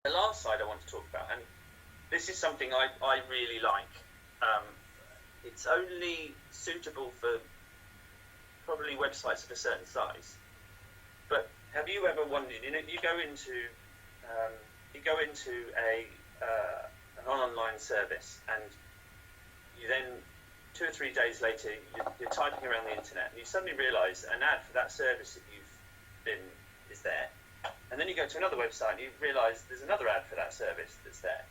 The last side I want to talk about, and this is something I really like. It's only suitable for probably websites of a certain size. But have you ever wondered? You go into an online service, and you then 2 or 3 days later you're typing around the internet, and you suddenly realise an ad for that service that you've been is there, and then you go to another website and you realise there's another ad for that service that's there.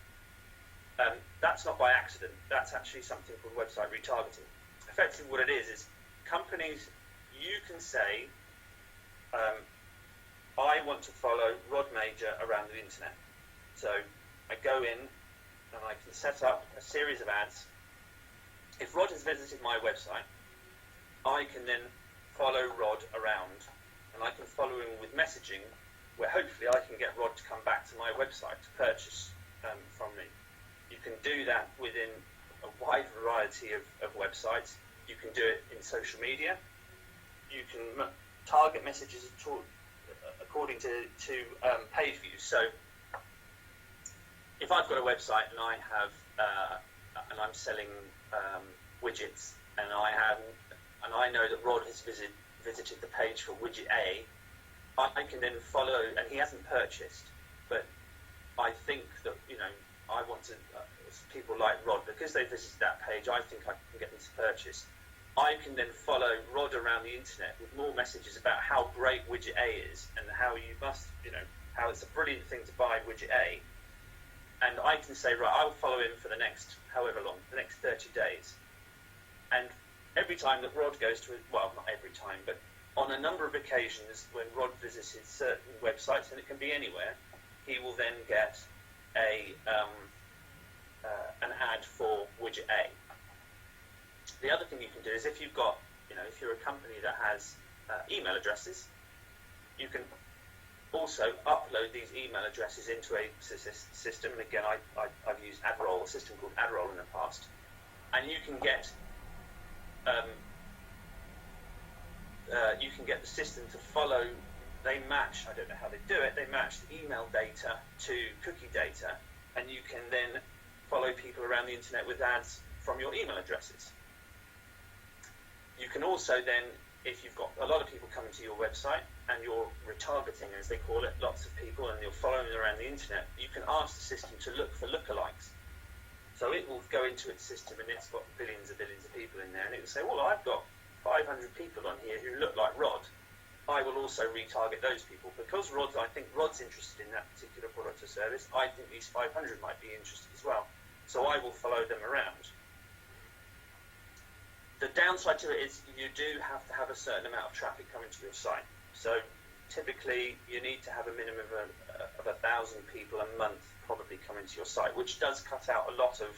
That's not by accident. That's actually something called website retargeting. Effectively, what it is companies, you can say, I want to follow Rod Major around the internet. So I go in and I can set up a series of ads. If Rod has visited my website, I can then follow Rod around, and I can follow him with messaging where hopefully I can get Rod to come back to my website to purchase from me. You can do that within a wide variety of websites. You can do it in social media. You can target messages according to page views. So if I've got a website and I have and I'm selling widgets, and I know that Rod has visited the page for widget A, I can then follow, and he hasn't purchased, but I think that I want to people like Rod, because they visited that page, I think I can get them to purchase. I can then follow Rod around the internet with more messages about how great widget A is, and how you must, how it's a brilliant thing to buy widget A. And I can say, right, I'll follow him for the next however long, the next 30 days. And every time that Rod goes to, well, not every time, but on a number of occasions when Rod visits certain websites, and it can be anywhere, he will then get an ad for widget A. The other thing you can do is if you've got, if you're a company that has email addresses, you can also upload these email addresses into a system. And again, I've used AdRoll, a system called AdRoll in the past, and you can get the system to follow. They match, I don't know how they do it, they match the email data to cookie data, and you can then follow people around the internet with ads from your email addresses. You can also then, if you've got a lot of people coming to your website and you're retargeting, as they call it, lots of people, and you're following them around the internet, you can ask the system to look for lookalikes. So it will go into its system, and it's got billions of people in there, and it will say, well, I've got 500 people on here who look like Rod. I will also retarget those people, because I think Rod's interested in that particular product or service. I think these 500 might be interested as well. So I will follow them around. The downside to it is you do have to have a certain amount of traffic coming to your site. So typically you need to have a minimum of 1,000 people a month probably coming to your site, which does cut out a lot of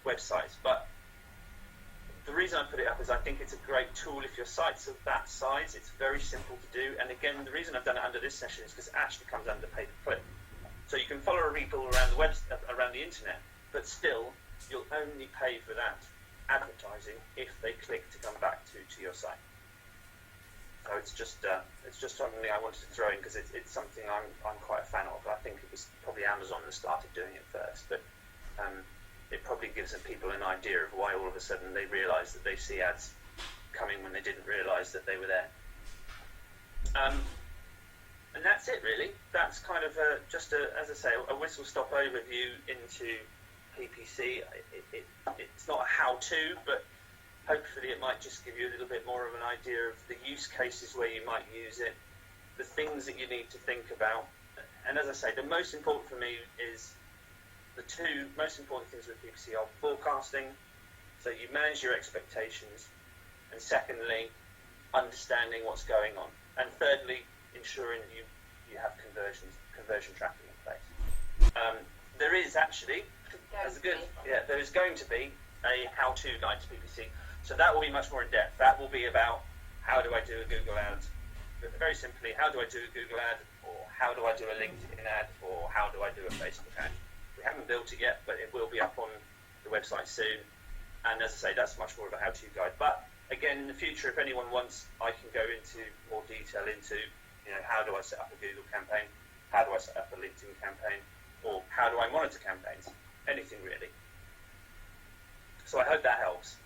websites. But the reason I put it up is I think it's a great tool if your site's of that size. It's very simple to do. And again, the reason I've done it under this session is because it actually comes under pay-per-click. So you can follow people around around the internet, but still you'll only pay for that advertising if they click to come back to your site. So it's just something I wanted to throw in because it's something I'm quite a fan of. I think it was probably Amazon that started doing it first, but it probably gives people an idea of why all of a sudden they realise that they see ads coming when they didn't realise that they were there. And that's it really. That's kind of as I say, a whistle-stop overview into PPC. It's not a how-to, but hopefully it might just give you a little bit more of an idea of the use cases where you might use it, the things that you need to think about. And as I say, the most important for me is the two most important things with PPC are forecasting, so you manage your expectations, and secondly, understanding what's going on, and thirdly, ensuring that you have conversion tracking in place. There is actually, there is going to be a how-to guide to PPC, so that will be much more in depth. That will be about how do I do a Google ad, but very simply, how do I do a Google ad, or how do I do a LinkedIn ad, or how do I do a Facebook ad. We haven't built it yet, but it will be up on the website soon. And as I say, that's much more of a how-to guide. But again, in the future, if anyone wants, I can go into more detail into, how do I set up a Google campaign? How do I set up a LinkedIn campaign? Or how do I monitor campaigns? Anything really. So I hope that helps.